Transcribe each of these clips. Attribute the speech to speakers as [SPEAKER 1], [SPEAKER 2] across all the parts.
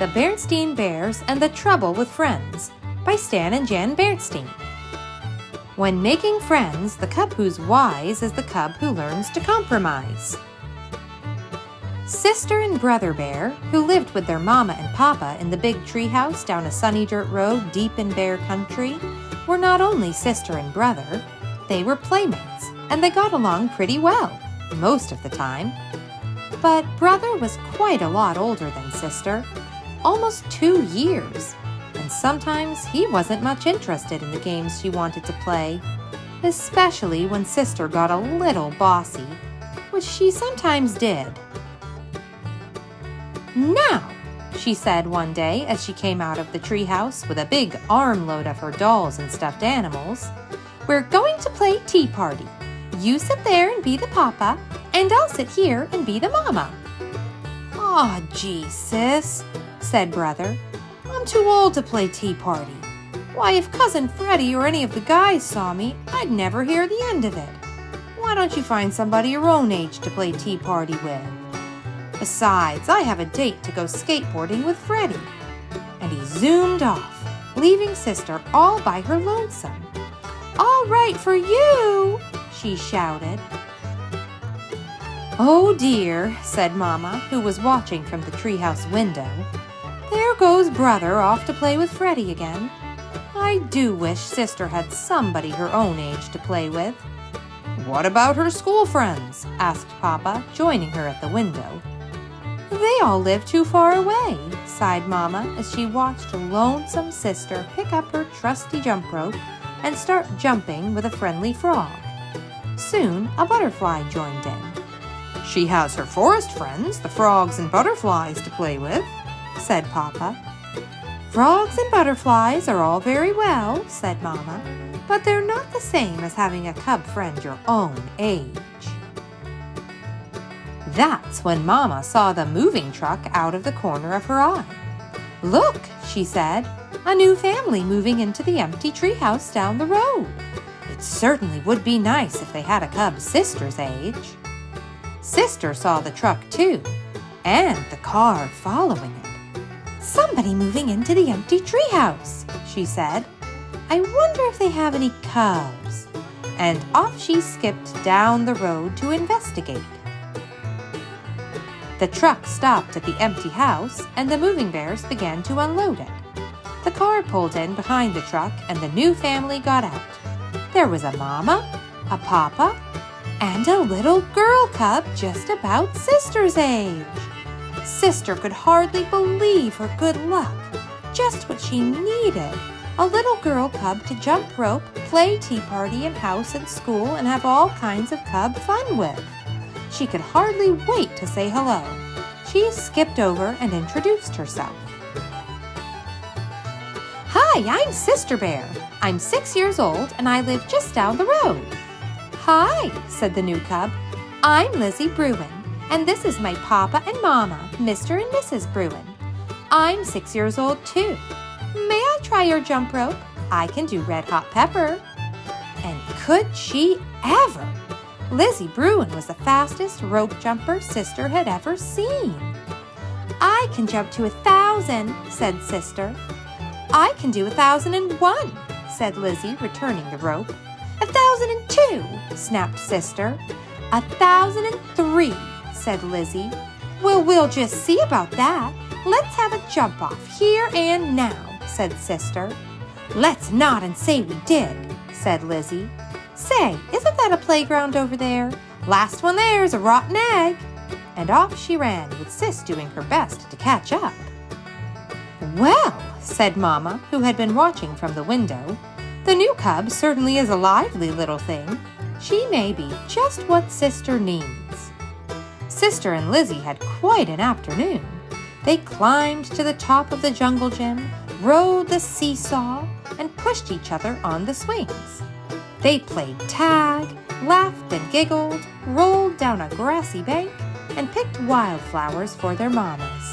[SPEAKER 1] The Berenstain Bears and the Trouble with Friends by Stan and Jan Berenstain. When making friends, the cub who's wise is the cub who learns to compromise. Sister and brother bear, who lived with their mama and papa in the big treehouse down a sunny dirt road deep in bear country, were not only sister and brother, they were playmates, and they got along pretty well, most of the time. But brother was quite a lot older than sister, almost 2 years, and sometimes he wasn't much interested in the games she wanted to play, especially when sister got a little bossy, which she sometimes did. "Now," she said one day as she came out of the treehouse with a big armload of her dolls and stuffed animals, "we're going to play tea party. You sit there and be the papa, and I'll sit here and be the mama." "Aw, gee, sis," said brother. "I'm too old to play tea party. Why, if Cousin Freddie or any of the guys saw me, I'd never hear the end of it. Why don't you find somebody your own age to play tea party with? Besides, I have a date to go skateboarding with Freddie." And he zoomed off, leaving sister all by her lonesome. "All right for you," she shouted. "Oh dear," said Mama, who was watching from the treehouse window. "There goes brother off to play with Freddie again. I do wish sister had somebody her own age to play with." "What about her school friends?" asked Papa, joining her at the window. "They all live too far away," sighed Mama as she watched her lonesome sister pick up her trusty jump rope and start jumping with a friendly frog. Soon a butterfly joined in. "She has her forest friends, the frogs and butterflies, to play with," said Papa. "Frogs and butterflies are all very well," said Mama, "but they're not the same as having a cub friend your own age." That's when Mama saw the moving truck out of the corner of her eye. "Look," she said, "a new family moving into the empty treehouse down the road. It certainly would be nice if they had a cub sister's age." Sister saw the truck too, and the car following it. "Somebody moving into the empty treehouse," she said. "I wonder if they have any cubs." And off she skipped down the road to investigate. The truck stopped at the empty house, and the moving bears began to unload it. The car pulled in behind the truck, and the new family got out. There was a mama, a papa, and a little girl cub just about sister's age. Sister could hardly believe her good luck. Just what she needed. A little girl cub to jump rope, play tea party in house and school, and have all kinds of cub fun with. She could hardly wait to say hello. She skipped over and introduced herself. "Hi, I'm Sister Bear. I'm 6 years old and I live just down the road." "Hi," said the new cub. "I'm Lizzie Bruin, and this is my papa and mama, Mr. and Mrs. Bruin. I'm 6 years old too. May I try your jump rope? I can do red hot pepper." And could she ever? Lizzie Bruin was the fastest rope jumper sister had ever seen. "I can jump to 1,000, said sister. "I can do 1,001, said Lizzie, returning the rope. 1,002, snapped sister. 1,003, said Lizzie. "Well, we'll just see about that. Let's have a jump off here and now," said sister. "Let's nod and say we did," said Lizzie. "Say, isn't that a playground over there? Last one there's a rotten egg." And off she ran, with Sis doing her best to catch up. "Well," said Mama, who had been watching from the window, "the new cub certainly is a lively little thing. She may be just what sister needs." Sister and Lizzie had quite an afternoon. They climbed to the top of the jungle gym, rode the seesaw, and pushed each other on the swings. They played tag, laughed and giggled, rolled down a grassy bank, and picked wildflowers for their mamas.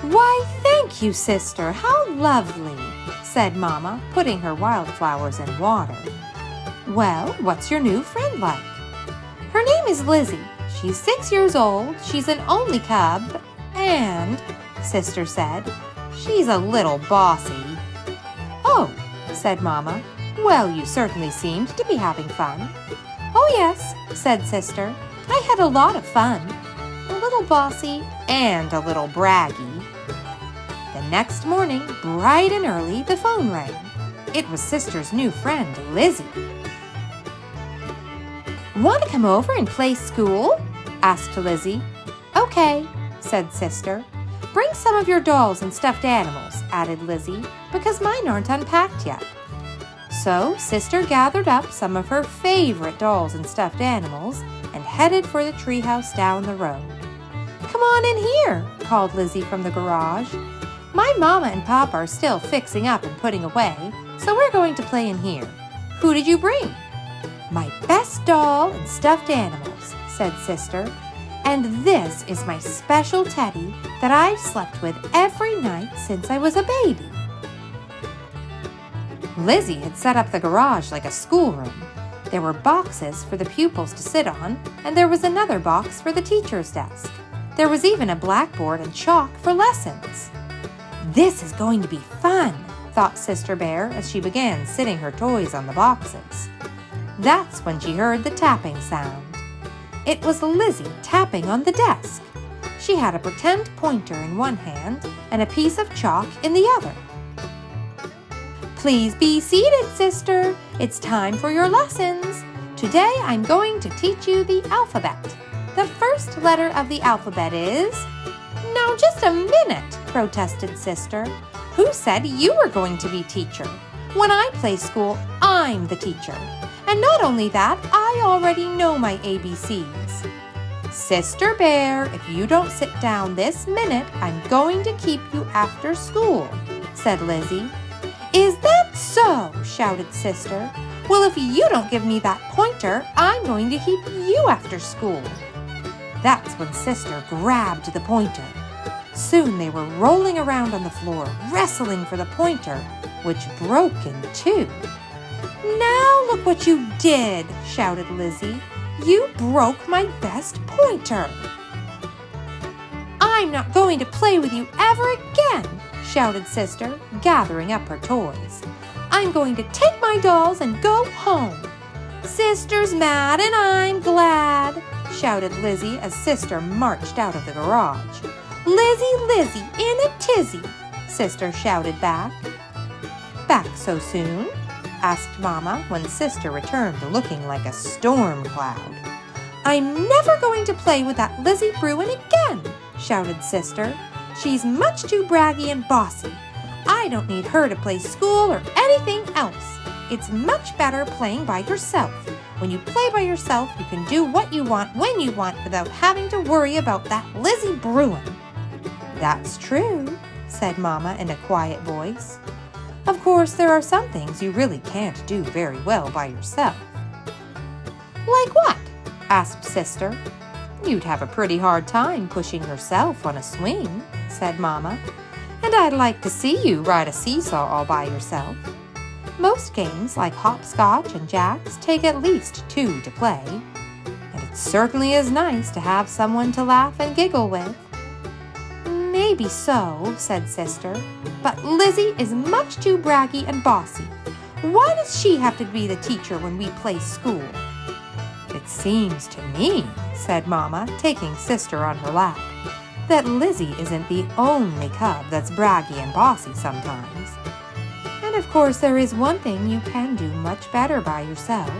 [SPEAKER 1] "Why, thank you, sister, how lovely," said Mama, putting her wildflowers in water. "Well, what's your new friend like?" "Her name is Lizzie. She's 6 years old, she's an only cub, and Sister said. "She's a little bossy." "Oh," said Mama. "Well, you certainly seemed to be having fun." "Oh, yes," said Sister. "I had a lot of fun. A little bossy and a little braggy." The next morning, bright and early, the phone rang. It was Sister's new friend, Lizzie. "Want to come over and play school?" asked Lizzie. "Okay," said Sister. "Bring some of your dolls and stuffed animals," added Lizzie, "because mine aren't unpacked yet." So Sister gathered up some of her favorite dolls and stuffed animals and headed for the treehouse down the road. "Come on in here," called Lizzie from the garage. "My Mama and Papa are still fixing up and putting away, so we're going to play in here. Who did you bring?" "My best doll and stuffed animals," said Sister. "And this is my special teddy that I've slept with every night since I was a baby." Lizzie had set up the garage like a schoolroom. There were boxes for the pupils to sit on, and there was another box for the teacher's desk. There was even a blackboard and chalk for lessons. "This is going to be fun," thought Sister Bear as she began sitting her toys on the boxes. That's when she heard the tapping sound. It was Lizzie tapping on the desk. She had a pretend pointer in one hand and a piece of chalk in the other. "Please be seated, Sister. It's time for your lessons. Today I'm going to teach you the alphabet. The first letter of the alphabet is—" "Now, just a minute," protested Sister. "Who said you were going to be teacher? When I play school, I'm the teacher. And not only that, I already know my ABCs. Sister Bear, if you don't sit down this minute, I'm going to keep you after school," said Lizzie. "Is that so?" shouted Sister. "Well, if you don't give me that pointer, I'm going to keep you after school." That's when Sister grabbed the pointer. Soon they were rolling around on the floor, wrestling for the pointer, which broke in two. "Now look what you did," shouted Lizzie. "You broke my best pointer." "I'm not going to play with you ever again," shouted Sister, gathering up her toys. "I'm going to take my dolls and go home." "Sister's mad and I'm glad," shouted Lizzie as Sister marched out of the garage. "Lizzie, Lizzie, in a tizzy," Sister shouted back. "Back so soon?" asked Mama when Sister returned looking like a storm cloud. "I'm never going to play with that Lizzie Bruin again," shouted Sister. "She's much too braggy and bossy. I don't need her to play school or anything else. It's much better playing by yourself. When you play by yourself, you can do what you want when you want without having to worry about that Lizzie Bruin." "That's true," said Mama in a quiet voice. "Of course, there are some things you really can't do very well by yourself." "Like what?" asked Sister. "You'd have a pretty hard time pushing yourself on a swing," said Mama. "And I'd like to see you ride a seesaw all by yourself. Most games, like hopscotch and jacks, take at least two to play. And it certainly is nice to have someone to laugh and giggle with." "Maybe so," said Sister, "but Lizzie is much too braggy and bossy. Why does she have to be the teacher when we play school?" "It seems to me," said Mama, taking Sister on her lap, "that Lizzie isn't the only cub that's braggy and bossy sometimes. And of course there is one thing you can do much better by yourself."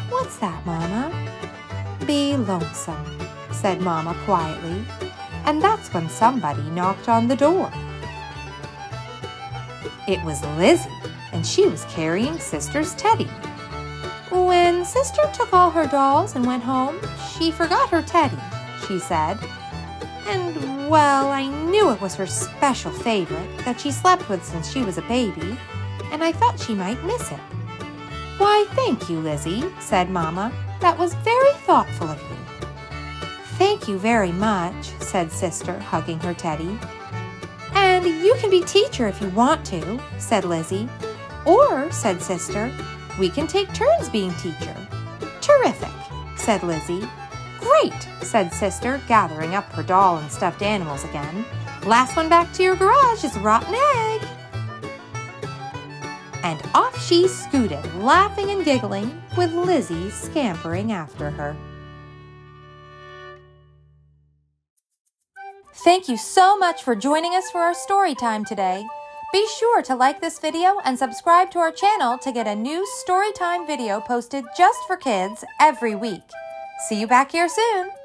[SPEAKER 1] "What's that, Mama?" "Be lonesome," said Mama quietly. And that's when somebody knocked on the door. It was Lizzie, and she was carrying Sister's teddy. "When Sister took all her dolls and went home, she forgot her teddy," she said. "And, well, I knew it was her special favorite that she slept with since she was a baby, and I thought she might miss it." "Why, thank you, Lizzie," said Mama. "That was very thoughtful of you." "Thank you very much," said Sister, hugging her teddy. "And you can be teacher if you want to," said Lizzie. "Or," said Sister, "we can take turns being teacher." "Terrific," said Lizzie. Great, said Sister, gathering up her doll and stuffed animals again. Last one back to your garage is a rotten egg. And off she scooted, laughing and giggling, with Lizzie scampering after her. Thank you so much for joining us for our story time today. Be sure to like this video and subscribe to our channel to get a new story time video posted just for kids every week. See you back here soon.